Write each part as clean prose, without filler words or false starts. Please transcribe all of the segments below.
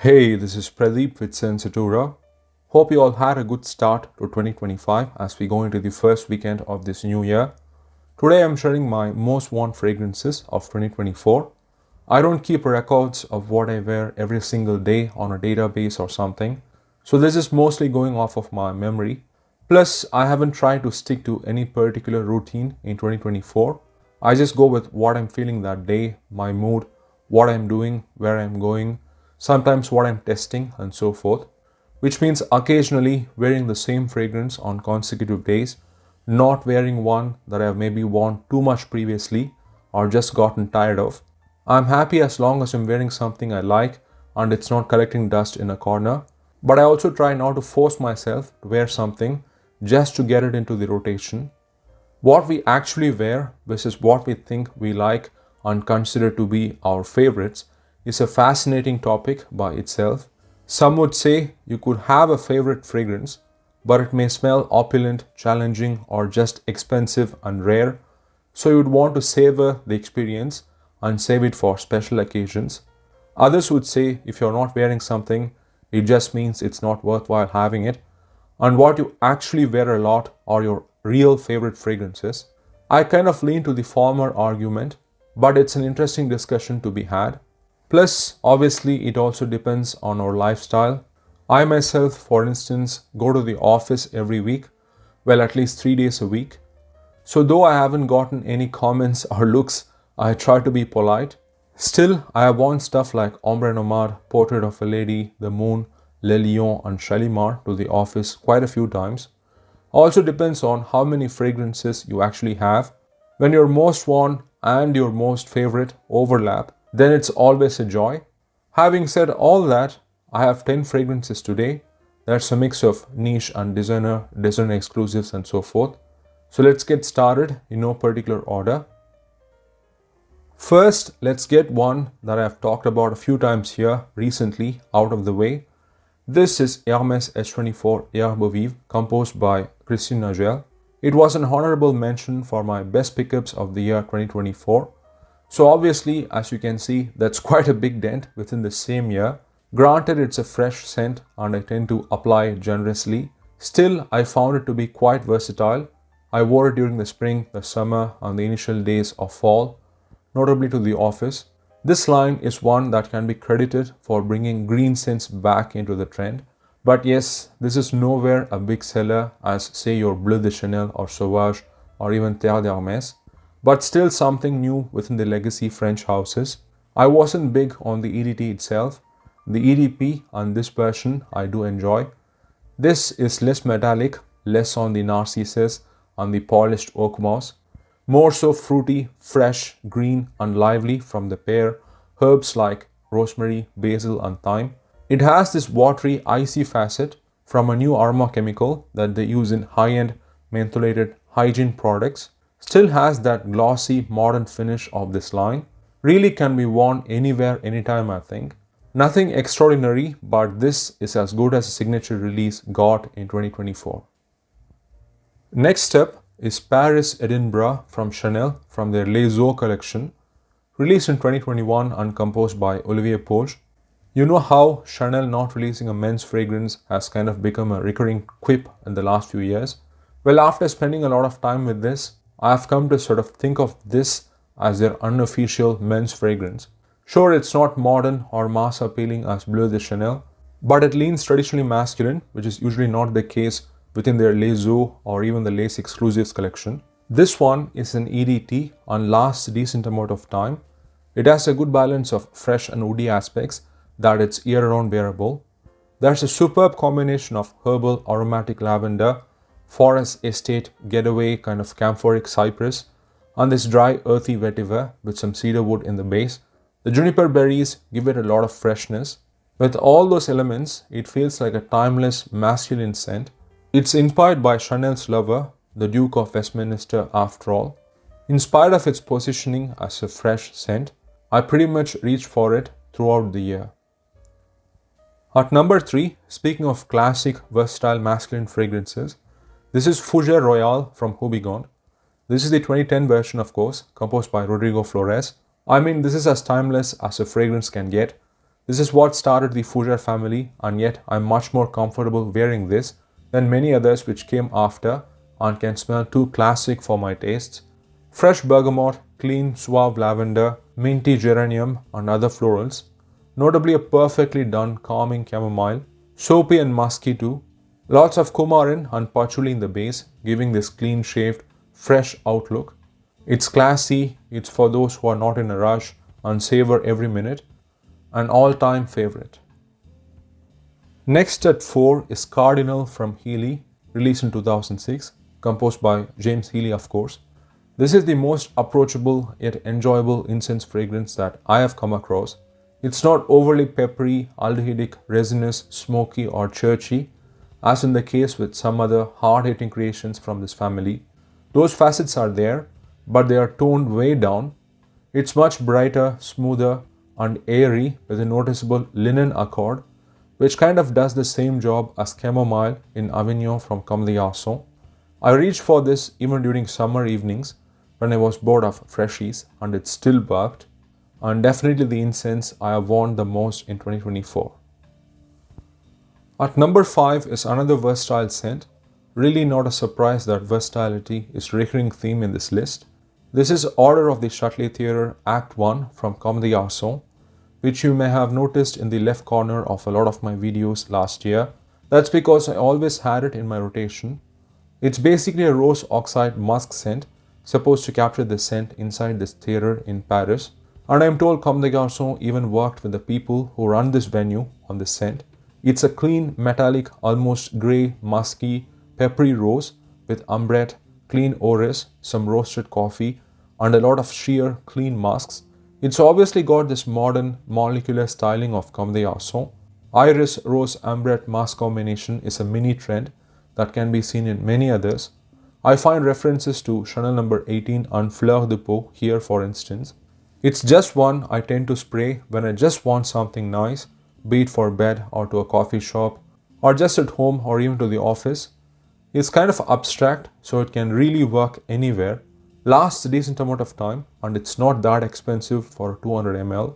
Hey, this is Pradeep with Sensatura. Hope you all had a good start to 2025 as we go into the first weekend of this new year. Today I'm sharing my most worn fragrances of 2024. I don't keep records of what I wear every single day on a database or something, so this is mostly going off of my memory. Plus, I haven't tried to stick to any particular routine in 2024. I just go with what I'm feeling that day, my mood, what I'm doing, where I'm going, sometimes what I'm testing, and so forth. Which means occasionally wearing the same fragrance on consecutive days, not wearing one that I've maybe worn too much previously or just gotten tired of. I'm happy as long as I'm wearing something I like and it's not collecting dust in a corner. But I also try not to force myself to wear something just to get it into the rotation. What we actually wear versus what we think we like and consider to be our favorites is a fascinating topic by itself. Some would say you could have a favorite fragrance, but it may smell opulent, challenging, or just expensive and rare, so you would want to savor the experience and save it for special occasions. Others would say if you're not wearing something, it just means it's not worthwhile having it, and what you actually wear a lot are your real favorite fragrances. I kind of lean to the former argument, but it's an interesting discussion to be had. Plus, obviously, it also depends on our lifestyle. I myself, for instance, go to the office every week, well, at least 3 days a week. So, though I haven't gotten any comments or looks, I try to be polite. Still, I have worn stuff like Ombre Nomade, Portrait of a Lady, The Moon, Le Lion, and Shalimar to the office quite a few times. Also depends on how many fragrances you actually have. When your most worn and your most favorite overlap, then it's always a joy. Having said all that, I have 10 fragrances today. That's a mix of niche and designer exclusives, and so forth. So let's get started in no particular order. First, let's get one that I've talked about a few times here recently out of the way. This is Hermès H24 Herbes Vives, composed by Christian Nagel. It was an honorable mention for my best pickups of the year 2024. So obviously, as you can see, that's quite a big dent within the same year. Granted, it's a fresh scent and I tend to apply it generously. Still, I found it to be quite versatile. I wore it during the spring, the summer, and the initial days of fall, notably to the office. This line is one that can be credited for bringing green scents back into the trend. But yes, this is nowhere a big seller as say your Bleu de Chanel or Sauvage or even Terre d'Hermès, but still something new within the legacy French houses. I wasn't big on the EDT itself. The EDP and this version I do enjoy. This is less metallic, less on the narcissus and the polished oak moss, more so fruity, fresh, green and lively from the pear, herbs like rosemary, basil and thyme. It has this watery, icy facet from a new aroma chemical that they use in high-end mentholated hygiene products. Still has that glossy modern finish of this line. Really can be worn anywhere, anytime I think. Nothing extraordinary, but this is as good as a signature release got in 2024. Next up is Paris-Édimbourg from Chanel from their Les Eaux collection, released in 2021 and composed by Olivier Poge. You know how Chanel not releasing a men's fragrance has kind of become a recurring quip in the last few years? Well, after spending a lot of time with this, I have come to sort of think of this as their unofficial men's fragrance. Sure, it's not modern or mass appealing as Bleu de Chanel, but it leans traditionally masculine, which is usually not the case within their Les Eaux or even the Lace Exclusives collection. This one is an EDT and lasts a decent amount of time. It has a good balance of fresh and woody aspects that it's year-round wearable. There's a superb combination of herbal aromatic lavender, forest estate getaway kind of camphoric cypress, and this dry earthy vetiver with some cedar wood in the base. The juniper berries give it a lot of freshness. With all those elements, it feels like a timeless masculine scent. It's inspired by Chanel's lover, the Duke of Westminster after all. In spite of its positioning as a fresh scent, I pretty much reach for it throughout the year. At number 3, speaking of classic versatile masculine fragrances, this is Fougère Royale from Houbigant. This is the 2010 version, of course, composed by Rodrigo Flores. I mean, this is as timeless as a fragrance can get. This is what started the Fougère family, and yet I'm much more comfortable wearing this than many others which came after and can smell too classic for my tastes. Fresh bergamot, clean suave lavender, minty geranium and other florals. Notably a perfectly done calming chamomile, soapy and musky too. Lots of coumarin and patchouli in the base, giving this clean shaved, fresh outlook. It's classy, it's for those who are not in a rush and savor every minute. An all-time favorite. Next at 4 is Cardinal from Heely, released in 2006, composed by James Heely of course. This is the most approachable yet enjoyable incense fragrance that I have come across. It's not overly peppery, aldehydic, resinous, smoky or churchy, as in the case with some other hard-hitting creations from this family. Those facets are there, but they are toned way down. It's much brighter, smoother and airy with a noticeable linen accord, which kind of does the same job as chamomile in Avignon from Comme, Garçons. I reached for this even during summer evenings when I was bored of freshies and it still worked, and definitely the incense I have worn the most in 2024. At number 5 is another versatile scent. Really not a surprise that versatility is a recurring theme in this list. This is Odeur of the Châtelet Theatre Act 1 from Comme, Garçons, which you may have noticed in the left corner of a lot of my videos last year. That's because I always had it in my rotation. It's basically a rose oxide musk scent supposed to capture the scent inside this theatre in Paris. And I'm told Comme, Garçons even worked with the people who run this venue on this scent. It's a clean, metallic, almost grey, musky, peppery rose with ambrette, clean orris, some roasted coffee, and a lot of sheer, clean musks. It's obviously got this modern, molecular styling of Comme, Garçons. Iris, rose, ambrette musk combination is a mini trend that can be seen in many others. I find references to Chanel No. 18 and Fleur de Peau here for instance. It's just one I tend to spray when I just want something nice, be it for bed or to a coffee shop or just at home or even to the office. It's kind of abstract, so it can really work anywhere, lasts a decent amount of time, and it's not that expensive for 200 ml.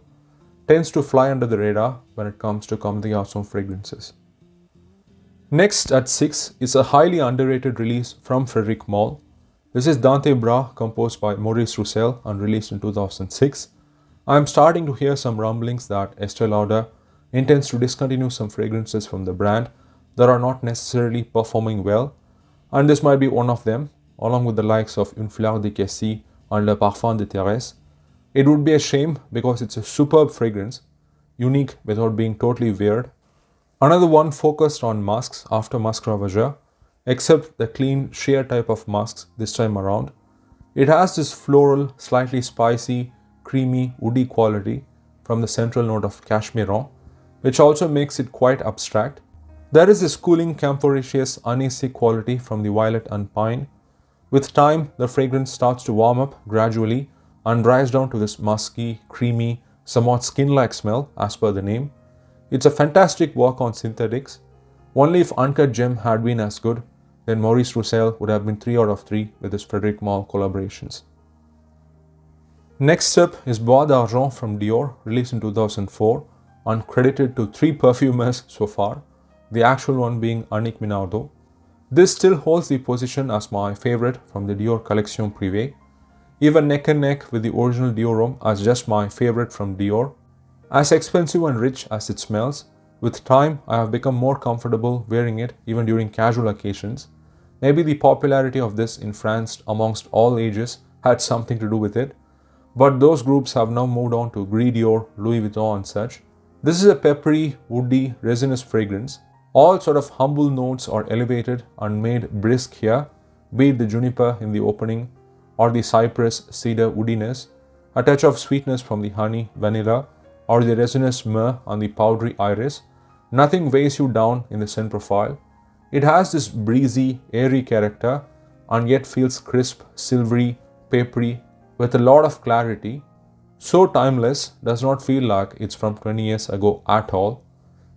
Tends to fly under the radar when it comes to Comme, Garçons fragrances. Next at 6 is a highly underrated release from Frederic Malle. This is Dante Bras, composed by Maurice Roussel and released in 2006. I am starting to hear some rumblings that Estee Lauder intends to discontinue some fragrances from the brand that are not necessarily performing well, and this might be one of them, along with the likes of Une Fleur de Cassis and Le Parfum de Thérèse. It would be a shame because it's a superb fragrance, unique without being totally weird. Another one focused on musks after Musk Ravageur, except the clean, sheer type of musks this time around. It has this floral, slightly spicy, creamy, woody quality from the central note of Cashmeron, which also makes it quite abstract. There is this cooling, camphoraceous, uneasy quality from the violet and pine. With time, the fragrance starts to warm up gradually and dries down to this musky, creamy, somewhat skin-like smell as per the name. It's a fantastic work on synthetics. Only if Uncut Gem had been as good, then Maurice Roussel would have been 3 out of 3 with his Frederic Malle collaborations. Next up is Bois d'Argent from Dior, released in 2004 and credited to 3 perfumers so far, the actual one being Annick Minardo. This still holds the position as my favorite from the Dior Collection Privée, even neck and neck with the original Dior Homme as just my favorite from Dior. As expensive and rich as it smells, with time I have become more comfortable wearing it even during casual occasions. Maybe the popularity of this in France amongst all ages had something to do with it, but those groups have now moved on to Gris Dior, Louis Vuitton and such. This is a peppery, woody, resinous fragrance. All sort of humble notes are elevated and made brisk here, be it the juniper in the opening or the cypress cedar woodiness, a touch of sweetness from the honey, vanilla, or the resinous myrrh and the powdery iris. Nothing weighs you down in the scent profile. It has this breezy, airy character and yet feels crisp, silvery, papery with a lot of clarity. So timeless, does not feel like it's from 20 years ago at all.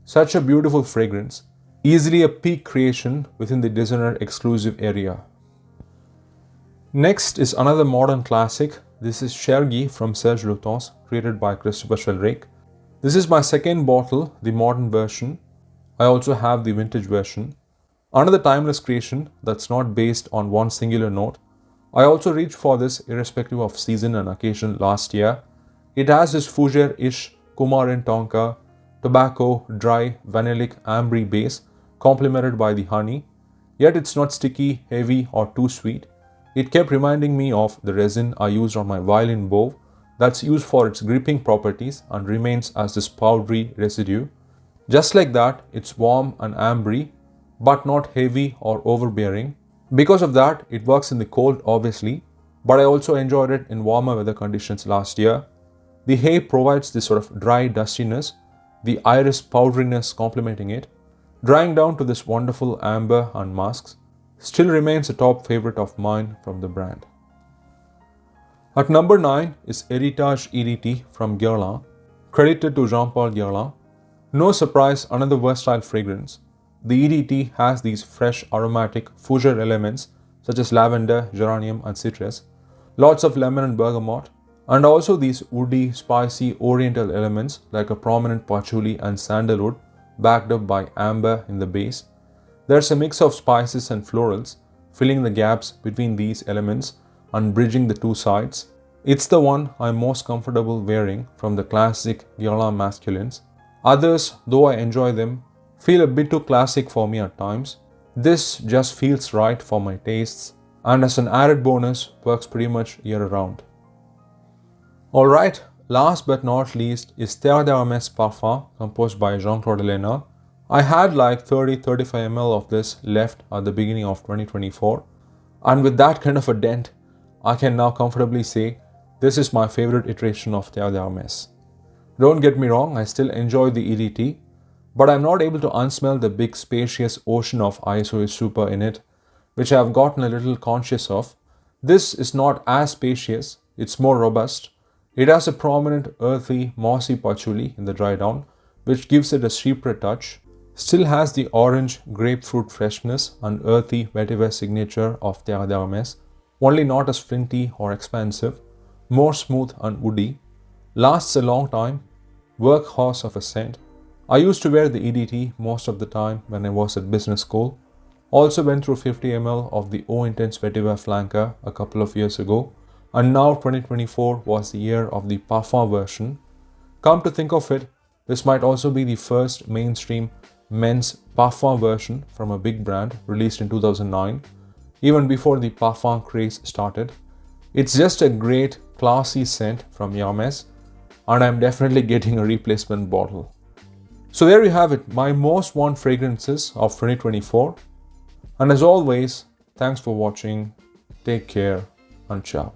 Such a beautiful fragrance, easily a peak creation within the designer exclusive area. Next is another modern classic. This is Chergui from Serge Lutens, created by Christopher Sheldrake. This is my second bottle, the modern version. I also have the vintage version. Another timeless creation that's not based on one singular note. I also reached for this irrespective of season and occasion last year. It has this Fougère-ish Coumarin Tonka, tobacco, dry, vanillic, ambre base complemented by the honey. Yet it's not sticky, heavy or too sweet. It kept reminding me of the resin I used on my violin bow that's used for its gripping properties and remains as this powdery residue. Just like that, it's warm and ambre, but not heavy or overbearing. Because of that, it works in the cold obviously, but I also enjoyed it in warmer weather conditions last year. The hay provides this sort of dry dustiness, the iris powderiness complementing it, drying down to this wonderful amber and musks. Still remains a top favorite of mine from the brand. At number 9 is Heritage EDT from Guerlain, credited to Jean-Paul Guerlain. No surprise, another versatile fragrance. The EDT has these fresh aromatic fougère elements such as lavender, geranium and citrus, lots of lemon and bergamot, and also these woody, spicy oriental elements like a prominent patchouli and sandalwood backed up by amber in the base. There's a mix of spices and florals, filling the gaps between these elements and bridging the two sides. It's the one I'm most comfortable wearing from the classic Guerlain masculines. Others, though I enjoy them, feel a bit too classic for me at times. This just feels right for my tastes, and as an added bonus, works pretty much year round. Alright, last but not least is Terre d'Hermès Parfum, composed by Jean-Claude Elena. I had like 30-35 ml of this left at the beginning of 2024, and with that kind of a dent, I can now comfortably say this is my favorite iteration of Terre d'Hermès. Don't get me wrong, I still enjoy the EDT, but I'm not able to unsmell the big spacious ocean of ISO Super in it, which I have gotten a little conscious of. This is not as spacious, it's more robust. It has a prominent earthy, mossy patchouli in the dry down, which gives it a chypre touch. Still has the orange grapefruit freshness and earthy vetiver signature of Terre d'Hermès, only not as flinty or expansive, more smooth and woody. Lasts a long time, workhorse of a scent. I used to wear the EDT most of the time when I was at business school. Also went through 50 ml of the Eau Intense Vetiver Flanker a couple of years ago, and now 2024 was the year of the Parfum version. Come to think of it, this might also be the first mainstream men's Parfum version from a big brand released in 2009, even before the Parfum craze started. It's just a great, classy scent from Hermès, and I'm definitely getting a replacement bottle. So there you have it, my most worn fragrances of 2024. And as always, thanks for watching, take care and ciao.